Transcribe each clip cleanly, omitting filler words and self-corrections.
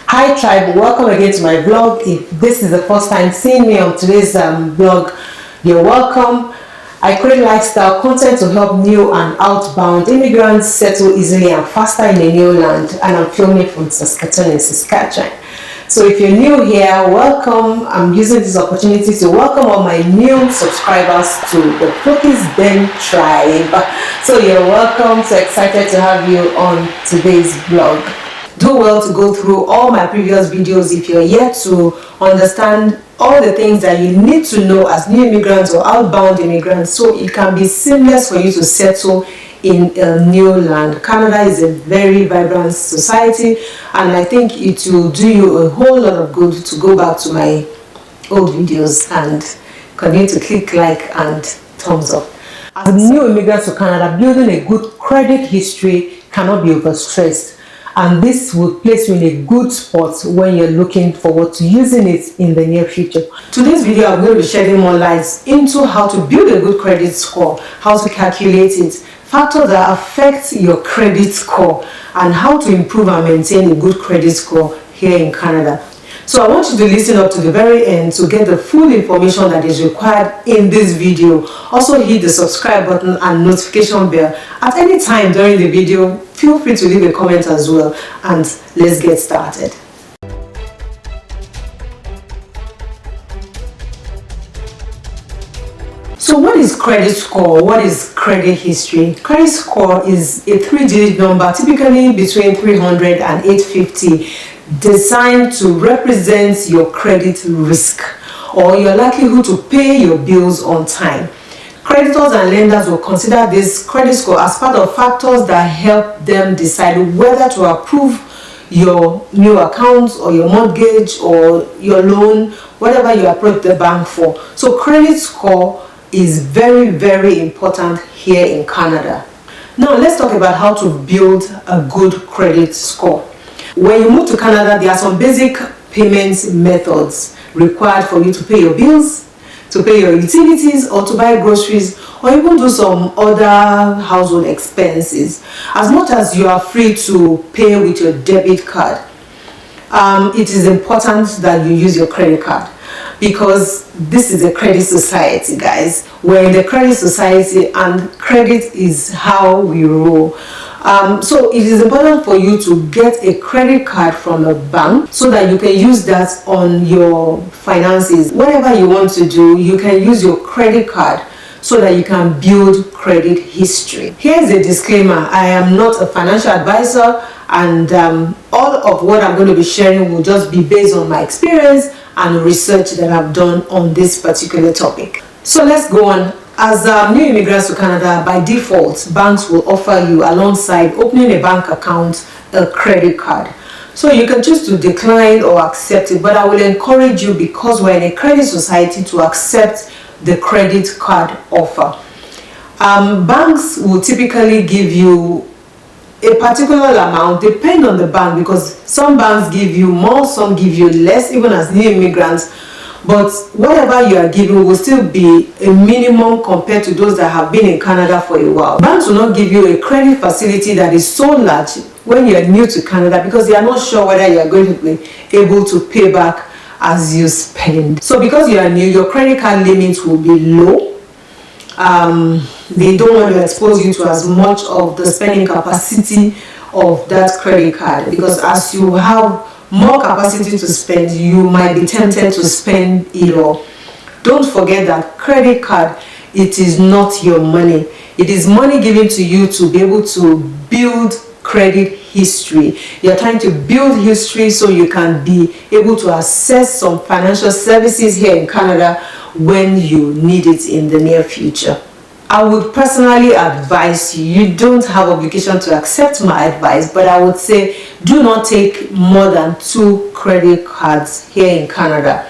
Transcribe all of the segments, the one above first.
Hi tribe, welcome again to my vlog. If this is the first time seeing me on today's vlog, you're welcome. I create lifestyle content to help new and outbound immigrants settle easily and faster in a new land, and I'm filming from Saskatoon in Saskatchewan. So if you're new here, welcome. I'm using this opportunity to welcome all my new subscribers to the Flookiesden tribe. So you're welcome. So excited to have you on today's vlog. Do well to go through all my previous videos if you're yet to understand all the things that you need to know as new immigrants or outbound immigrants, so it can be seamless for you to settle in a new land. Canada is a very vibrant society, and I think it will do you a whole lot of good to go back to my old videos and continue to click like and thumbs up. As new immigrants to Canada, building a good credit history cannot be overstressed. And this will place you in a good spot when you're looking forward to using it in the near future. Today's video, I'm going to be shedding more light into how to build a good credit score, how to calculate it, factors that affect your credit score, and how to improve and maintain a good credit score here in Canada. So I want you to listen up to the very end to get the full information that is required in this video. Also hit the subscribe button and notification bell. At any time during the video, feel free to leave a comment as well, and let's get started. So what is credit score? What is credit history? Credit score is a 3-digit number, typically between 300 and 850, designed to represent your credit risk or your likelihood to pay your bills on time. Creditors and lenders will consider this credit score as part of factors that help them decide whether to approve your new account or your mortgage or your loan, whatever you approach the bank for. So credit score is very, very important here in Canada. Now let's talk about how to build a good credit score. When you move to Canada, there are some basic payment methods required for you to pay your bills, to pay your utilities, or to buy groceries, or even do some other household expenses. As much as you are free to pay with your debit card, it is important that you use your credit card, because this is a credit society, guys. We're in the credit society, and credit is how we roll. So it is important for you to get a credit card from a bank so that you can use that on your finances. Whatever you want to do, you can use your credit card so that you can build credit history. Here's a disclaimer: I am not a financial advisor, and all of what I'm going to be sharing will just be based on my experience and research that I've done on this particular topic. So let's go on. As new immigrants to Canada, by default, banks will offer you, alongside opening a bank account, a credit card. So you can choose to decline or accept it, but I will encourage you, because we're in a credit society, to accept the credit card offer. Banks will typically give you a particular amount, depending on the bank, because some banks give you more, some give you less, even as new immigrants. But whatever you are given will still be a minimum compared to those that have been in Canada for a while. Banks will not give you a credit facility that is so large when you are new to Canada, because they are not sure whether you are going to be able to pay back as you spend. So because you are new, your credit card limits will be low. They don't want to expose you to as much of the spending capacity of that credit card, because as you have more capacity to spend, you might be tempted to spend it all. Don't forget that credit card, it is not your money. It is money given to you to be able to build credit history. You're trying to build history so you can be able to access some financial services here in Canada when you need it in the near future. I would personally advise you don't have obligation to accept my advice, but I would say do not take more than 2 credit cards here in Canada.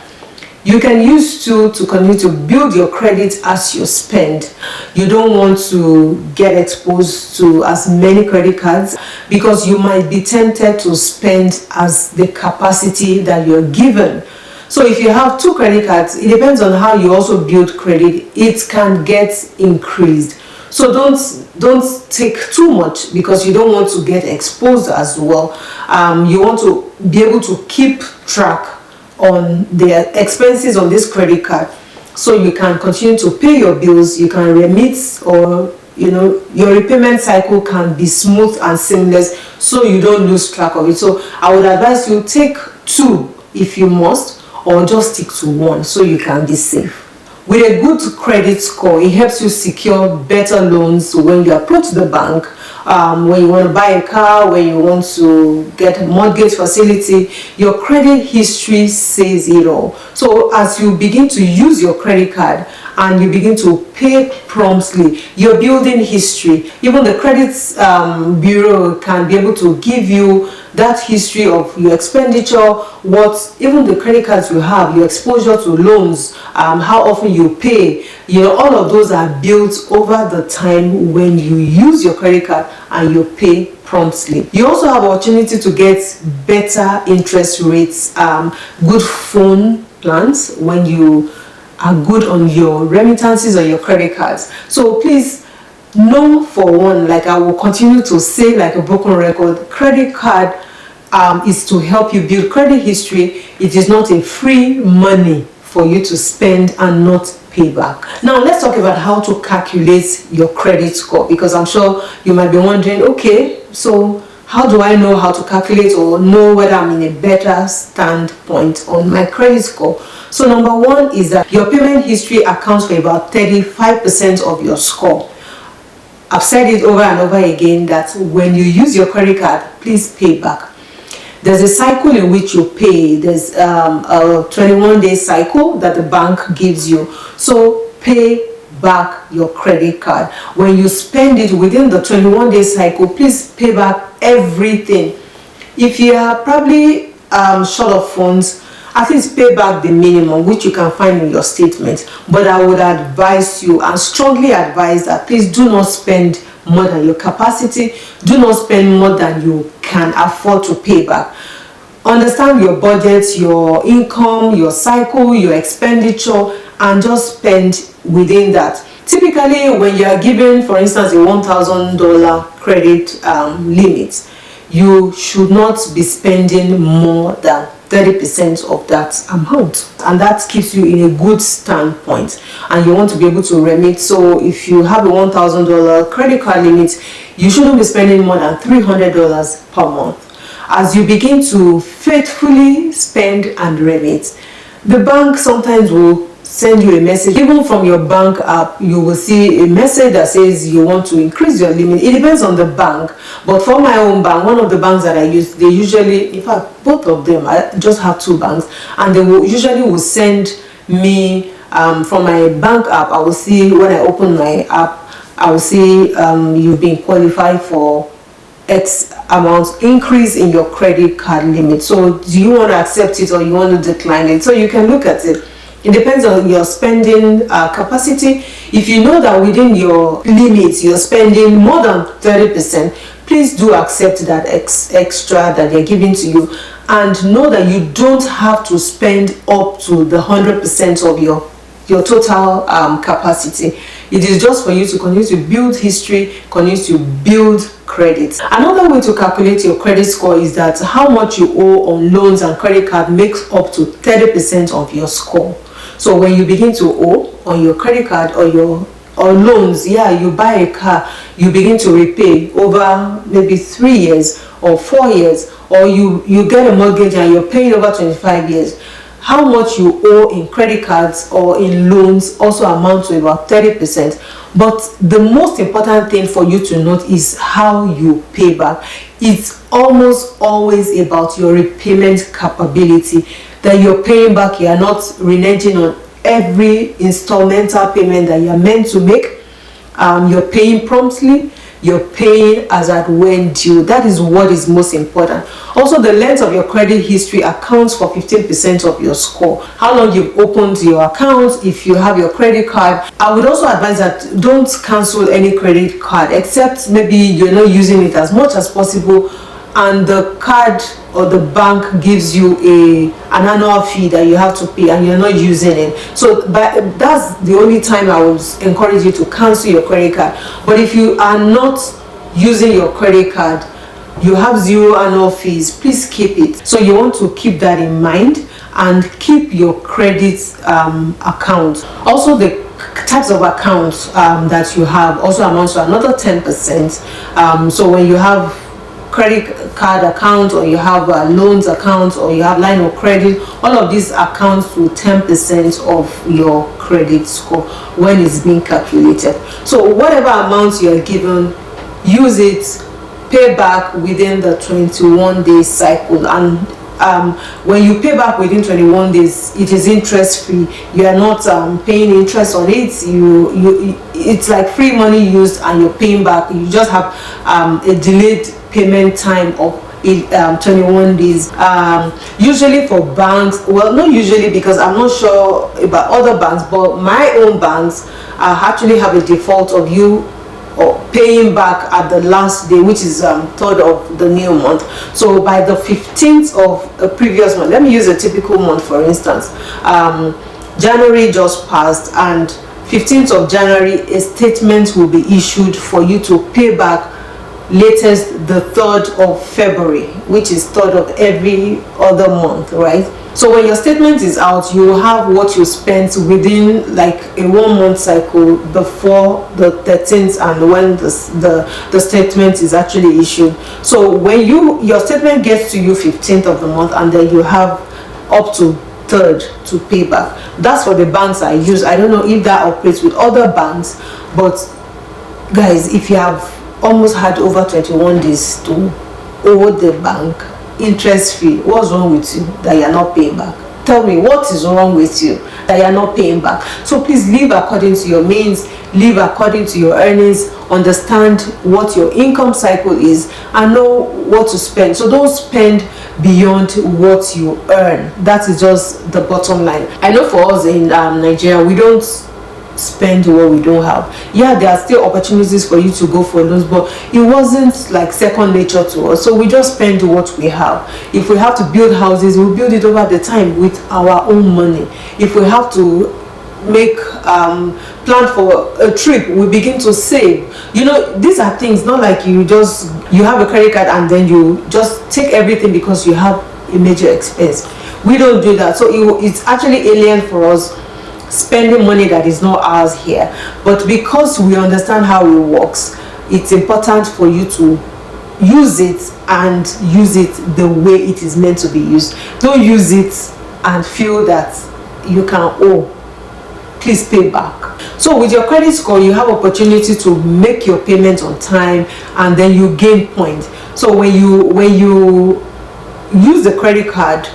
You can use 2 to continue to build your credit as you spend. You don't want to get exposed to as many credit cards, because you might be tempted to spend as the capacity that you're given. So if you have 2 credit cards, it depends on how you also build credit. It can get increased. So don't take too much, because you don't want to get exposed as well. You want to be able to keep track on the expenses on this credit card, so you can continue to pay your bills, you can remit, or your repayment cycle can be smooth and seamless, so you don't lose track of it. So I would advise you take 2 if you must, or just stick to 1 so you can be safe. With a good credit score, it helps you secure better loans when you approach the bank, when you want to buy a car, when you want to get a mortgage facility. Your credit history says it all. So as you begin to use your credit card and you begin to pay promptly, you're building history. Even the credit bureau can be able to give you that history of your expenditure, what even the credit cards you have, your exposure to loans, how often you pay. All of those are built over the time when you use your credit card and you pay promptly. You also have opportunity to get better interest rates, good phone plans when you are good on your remittances or your credit cards. So please know, for one, like I will continue to say like a broken record, credit card is to help you build credit history. It is not a free money for you to spend and not pay back. Now let's talk about how to calculate your credit score, because I'm sure you might be wondering, okay, so how do I know how to calculate or know whether I'm in a better standpoint on my credit score? So number 1 is that your payment history accounts for about 35% of your score. I've said it over and over again that when you use your credit card, please pay back. There's a cycle in which you pay. There's a 21-day cycle that the bank gives you. So pay back your credit card. When you spend it within the 21-day cycle, please pay back everything. If you are probably short of funds, at least pay back the minimum, which you can find in your statement. But I would advise you, and strongly advise, that please do not spend more than your capacity. Do not spend more than you can afford to pay back. Understand your budget, your income, your cycle, your expenditure, and just spend within that. Typically, when you are given, for instance, a $1,000 credit limit, you should not be spending more than 30% of that amount, and that keeps you in a good standpoint, and you want to be able to remit. So if you have a $1,000 credit card limit, you shouldn't be spending more than $300 per month. As you begin to faithfully spend and remit, the bank sometimes will send you a message. Even from your bank app, you will see a message that says you want to increase your limit. It depends on the bank, but for my own bank, one of the banks that I use, they usually, in fact both of them, I just have 2 banks, and they will usually send me from my bank app. I will see, when I open my app, I will see you've been qualified for X amount increase in your credit card limit. So do you want to accept it or you want to decline it? So you can look at it. It depends on your spending capacity. If you know that within your limits you're spending more than 30%, please do accept that extra that they're giving to you, and know that you don't have to spend up to the 100% of your total capacity. It is just for you to continue to build history, continue to build credit. Another way to calculate your credit score is that how much you owe on loans and credit card makes up to 30% of your score. So when you begin to owe on your credit card or loans, you buy a car, you begin to repay over maybe 3 years or 4 years, or you get a mortgage and you're paying over 25 years. How much you owe in credit cards or in loans also amounts to about 30%. But the most important thing for you to note is how you pay back. It's almost always about your repayment capability, that you're paying back. You are not reneging on every installmental payment that you are meant to make. You're paying promptly. You're paying as at when due. That is what is most important. Also, the length of your credit history accounts for 15% of your score. How long you've opened your account, if you have your credit card. I would also advise that don't cancel any credit card, except maybe you're not using it as much as possible and the card or the bank gives you an annual fee that you have to pay and you're not using it. So that's the only time I would encourage you to cancel your credit card. But if you are not using your credit card you have zero annual fees. Please keep it. So you want to keep that in mind and keep your credit account. Also, the types of accounts that you have also amounts to another 10%. So when you have credit card account, or you have a loans account, or you have line of credit, all of these accounts to 10% of your credit score when it's being calculated. So whatever amount you are given, use it, pay back within the 21-day cycle. And when you pay back within 21 days, it is interest free. You are not paying interest on it. It's like free money used, and you're paying back. You just have a delayed payment time of 21 days. Usually for banks, well, not usually, because I'm not sure about other banks, but my own banks actually have a default of you or paying back at the last day, which is 3rd of the new month. So by the 15th of a previous month, let me use a typical month for instance. January just passed, and 15th of January a statement will be issued for you to pay back latest the 3rd of February, which is 3rd of every other month, right? So when your statement is out, you will have what you spent within like a 1 month cycle before the 13th and when the statement is actually issued. So when your statement gets to you 15th of the month, and then you have up to 3rd to pay back. That's for the banks I use. I don't know if that operates with other banks, but guys, if you have almost had over 21 days to owe the bank interest free, what's wrong with you that you're not paying back? Tell me, what is wrong with you that you're not paying back? So please live according to your means, live according to your earnings, understand what your income cycle is, and know what to spend. So don't spend beyond what you earn. That is just the bottom line. I know for us in Nigeria, we don't spend what we don't have. Yeah, there are still opportunities for you to go for loans, but it wasn't like second nature to us, so we just spend what we have. If we have to build houses, we'll build it over the time with our own money. If we have to make plan for a trip, we begin to save. You know, these are things, not like you have a credit card and then you just take everything because you have a major expense. We don't do that. So it's actually alien for us spending money that is not ours here. But because we understand how it works, it's important for you to use it and use it the way it is meant to be used. Don't use it and feel that you can owe. Please pay back. So with your credit score, you have opportunity to make your payments on time, and then you gain points. So when you use the credit card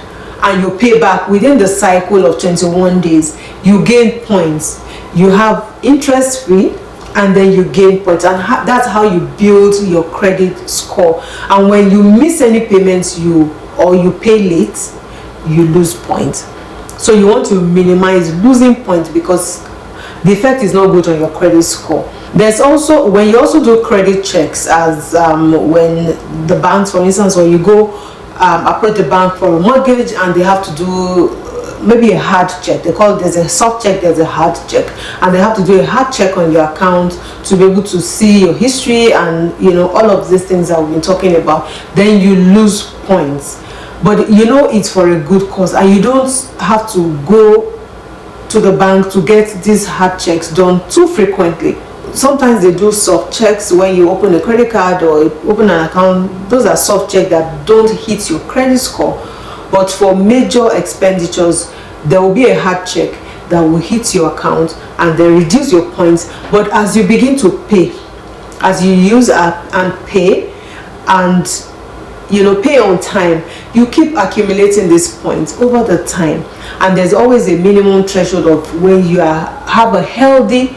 and you pay back within the cycle of 21 days, you gain points. You have interest free, and then you gain points, and that's how you build your credit score. And when you miss any payments or you pay late, you lose points. So you want to minimize losing points, because the effect is not good on your credit score. There's also, when you also do credit checks, as when the banks, for instance, when you go approach the bank for a mortgage and they have to do maybe a hard check. There's a soft check, there's a hard check, and they have to do a hard check on your account to be able to see your history and all of these things that we've been talking about. Then you lose points, but it's for a good cause, and you don't have to go to the bank to get these hard checks done too frequently. Sometimes they do soft checks when you open a credit card or open an account. Those are soft checks that don't hit your credit score. But for major expenditures, there will be a hard check that will hit your account and then reduce your points. But as you begin to pay, as you use app and pay, and pay on time, you keep accumulating these points over the time. And there's always a minimum threshold of when you have a healthy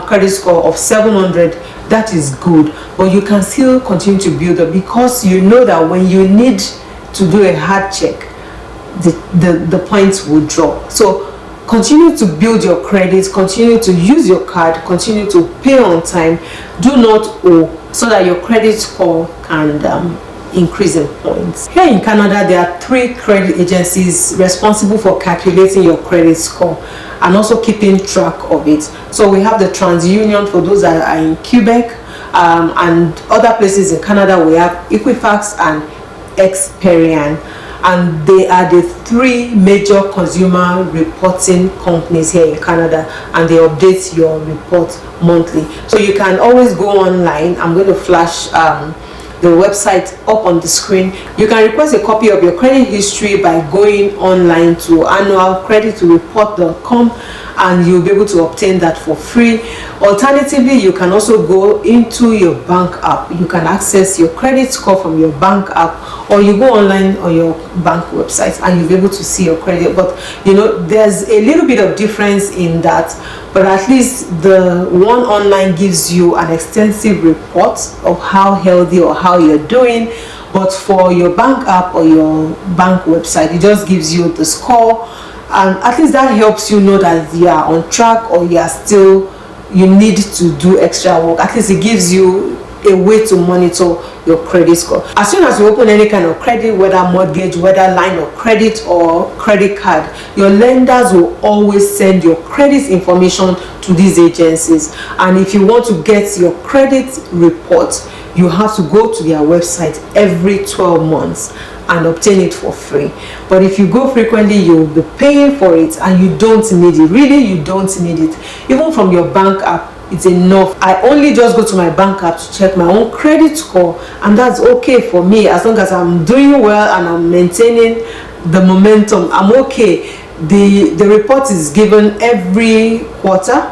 credit score of 700. That is good, but you can still continue to build up, because you know that when you need to do a hard check, the points will drop. So continue to build your credit, continue to use your card, continue to pay on time, do not owe, so that your credit score can increase in points. Here in Canada, there are 3 credit agencies responsible for calculating your credit score and also keeping track of it. So we have the TransUnion for those that are in Quebec, and other places in Canada we have Equifax and Experian, and they are the three major consumer reporting companies here in Canada, and they update your report monthly. So you can always go online. I'm going to flash the website up on the screen. You can request a copy of your credit history by going online to annualcreditreport.com, and you'll be able to obtain that for free. Alternatively, you can also go into your bank app. You can access your credit score from your bank app, or you go online on your bank website and you'll be able to see your credit. But you know, there's a little bit of difference in that, but at least the one online gives you an extensive report of how healthy or how you're doing. But for your bank app or your bank website, it just gives you the score, and at least that helps you know that you are on track, or you need to do extra work. At least it gives you a way to monitor your credit score. As soon as you open any kind of credit, whether mortgage, whether line of credit or credit card, your lenders will always send your credit information to these agencies. And if you want to get your credit report, you have to go to their website every 12 months and obtain it for free. But if you go frequently, you'll be paying for it, and you don't need it. Really, you don't need it. Even from your bank app, it's enough. I only just go to my bank app to check my own credit score, and that's okay for me. As long as I'm doing well and I'm maintaining the momentum, I'm okay. The report is given every quarter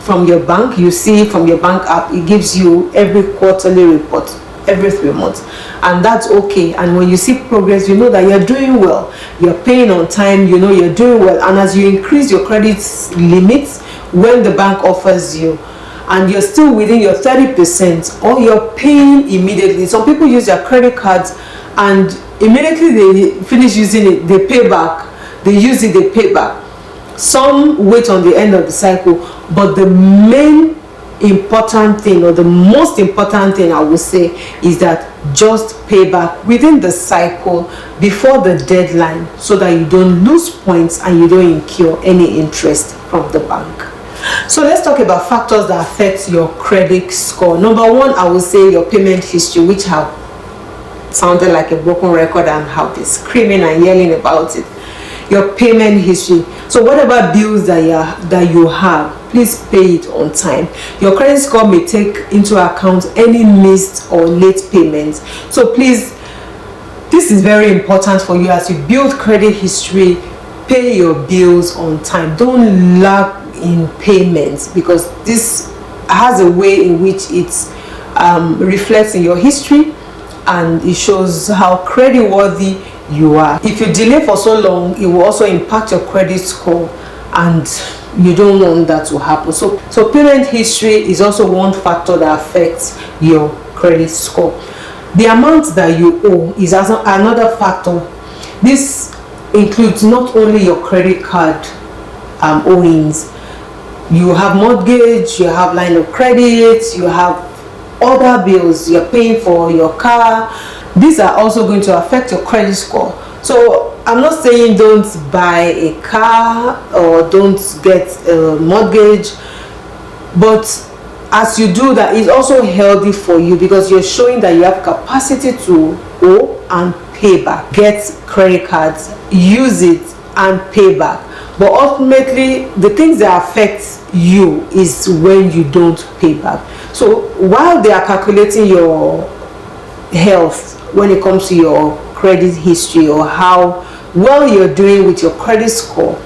from your bank. You see from your bank app, it gives you every quarterly report every 3 months, and that's okay. And when you see progress, you know that you're doing well, you're paying on time, you know you're doing well. And as you increase your credit limits when the bank offers you, and you're still within your 30%, or you're paying immediately. Some people use their credit cards and immediately they finish using it, they pay back. They use it, they pay back. Some wait on the end of the cycle, but the main important thing, or the most important thing I would say, is that just pay back within the cycle before the deadline, so that you don't lose points and you don't incur any interest from the bank. So let's talk about factors that affect your credit score. Number one, I would say your payment history, which have sounded like a broken record and have been screaming and yelling about it. Your payment history. So whatever bills that you have, please pay it on time. Your credit score may take into account any missed or late payments. So please, this is very important for you as you build credit history. Pay your bills on time. Don't lag in payments, because this has a way in which it reflects in your history, and it shows how creditworthy you are. If you delay for so long, it will also impact your credit score, and you don't want that to happen. So payment history is also one factor that affects your credit score. The amount that you owe is another factor. This includes not only your credit card owings. You have mortgage, you have line of credit, you have other bills, you're paying for your car. These are also going to affect your credit score. So I'm not saying don't buy a car or don't get a mortgage, but as you do that, it's also healthy for you, because you're showing that you have capacity to owe and pay back. Get credit cards, use it and pay back. But ultimately, the things that affect you is when you don't pay back. So while they are calculating your health when it comes to your credit history, or how well you're doing with your credit score,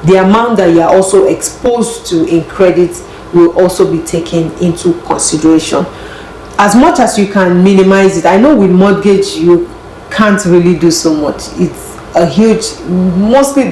the amount that you are also exposed to in credit will also be taken into consideration. As much as you can minimize it. I know with mortgage you can't really do so much. It's a huge, mostly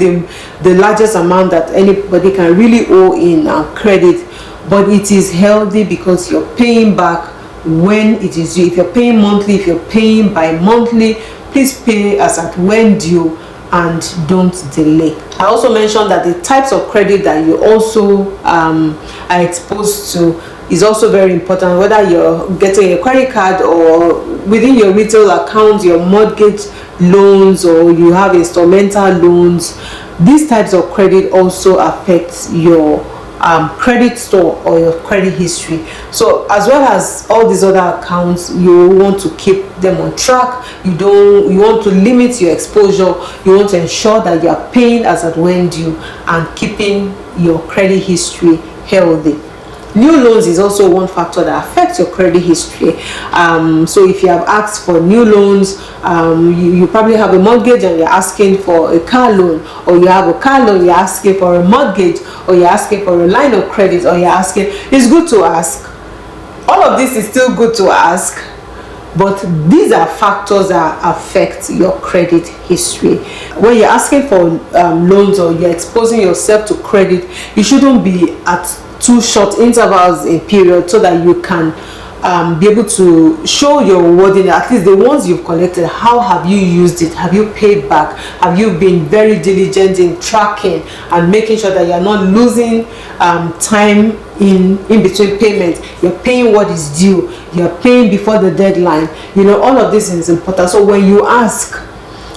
the largest amount that anybody can really owe in credit, but it is healthy because you're paying back when it is due. If you're paying monthly, if you're paying bi-monthly, please pay as at when due and don't delay. I also mentioned that the types of credit that you also are exposed to is also very important, whether you're getting a credit card or within your retail account, your mortgage loans, or you have instrumental loans. These types of credit also affect your credit score or your credit history. So as well as all these other accounts, you want to keep them on track. You want to limit your exposure. You want to ensure that you are paying as and when due and keeping your credit history healthy. New loans is also one factor that affects your credit history. So if you have asked for new loans, you probably have a mortgage and you're asking for a car loan, or you have a car loan, you're asking for a mortgage, or you're asking for a line of credit, or you're asking. It's good to ask. All of this is still good to ask, but these are factors that affect your credit history. When you're asking for loans or you're exposing yourself to credit, you shouldn't be at too short intervals in period, so that you can be able to show your rewarding, at least the ones you've collected. How have you used it? Have you paid back? Have you been very diligent in tracking and making sure that you're not losing time in between payments? You're paying what is due. You're paying before the deadline. You know, all of this is important. So when you ask,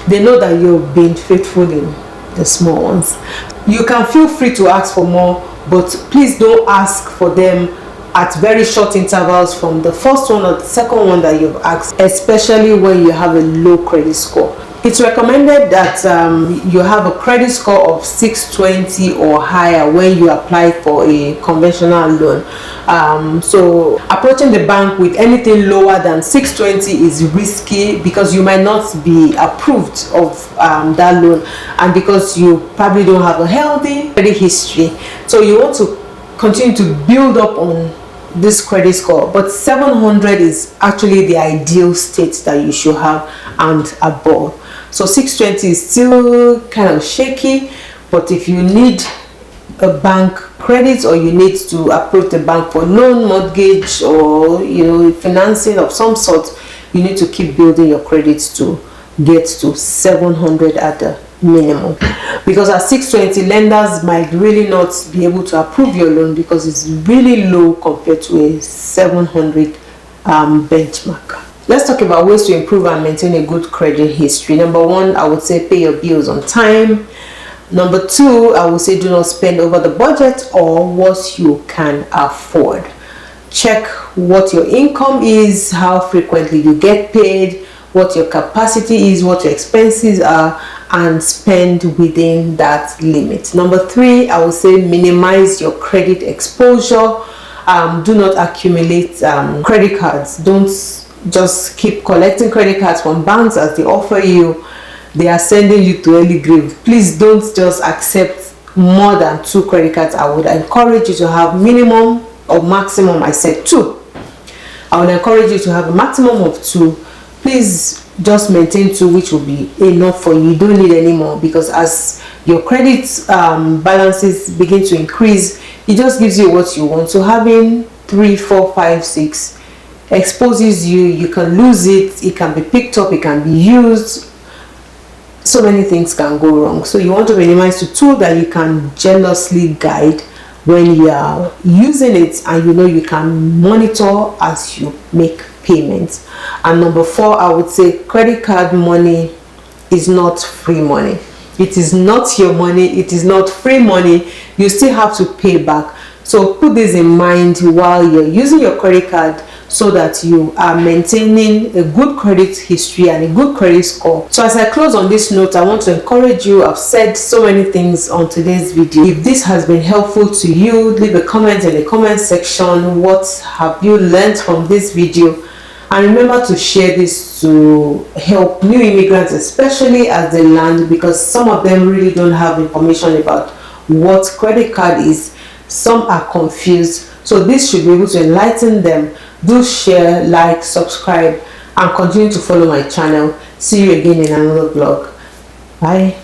they know that you've been faithful in the small ones. You can feel free to ask for more, but please don't ask for them at very short intervals from the first one or the second one that you've asked, especially when you have a low credit score. It's recommended that you have a credit score of 620 or higher when you apply for a conventional loan. So approaching the bank with anything lower than 620 is risky, because you might not be approved of that loan, and because you probably don't have a healthy credit history. So you want to continue to build up on this credit score, but 700 is actually the ideal state that you should have and above. So 620 is still kind of shaky, but if you need a bank credit, or you need to approach the bank for loan, mortgage, or financing of some sort, you need to keep building your credits to get to 700 at the minimum, because at 620 lenders might really not be able to approve your loan because it's really low compared to a 700 benchmark. Let's talk about ways to improve and maintain a good credit history. Number one, I would say pay your bills on time. Number two, I would say do not spend over the budget or what you can afford. Check what your income is, how frequently you get paid, what your capacity is, what your expenses are, and spend within that limit. Number three, I would say minimize your credit exposure. Do not accumulate credit cards. Don't just keep collecting credit cards from banks as they offer you. They are sending you to early grave. Please don't just accept more than 2 credit cards. I would encourage you to have minimum or maximum. I said 2. I would encourage you to have a maximum of 2. Please just maintain 2, which will be enough for you. You don't need any more, because as your credit balances begin to increase, it just gives you what you want. So having 3, 4, 5, 6 exposes you. You can lose it, it can be picked up, it can be used. So many things can go wrong. So you want to minimize to 2 that you can jealously guide when you are using it, and you can monitor as you make payments. And number 4, I would say credit card money is not free money. It is not your money. It is not free money. You still have to pay back. So put this in mind while you're using your credit card, so that you are maintaining a good credit history and a good credit score. So as I close on this note, I want to encourage you. I've said so many things on today's video. If this has been helpful to you, leave a comment in the comment section. What have you learned from this video? And remember to share this to help new immigrants, especially as they land, because some of them really don't have information about what credit card is. Some are confused. So this should be able to enlighten them. Do share, like, subscribe, and continue to follow my channel. See you again in another vlog. Bye.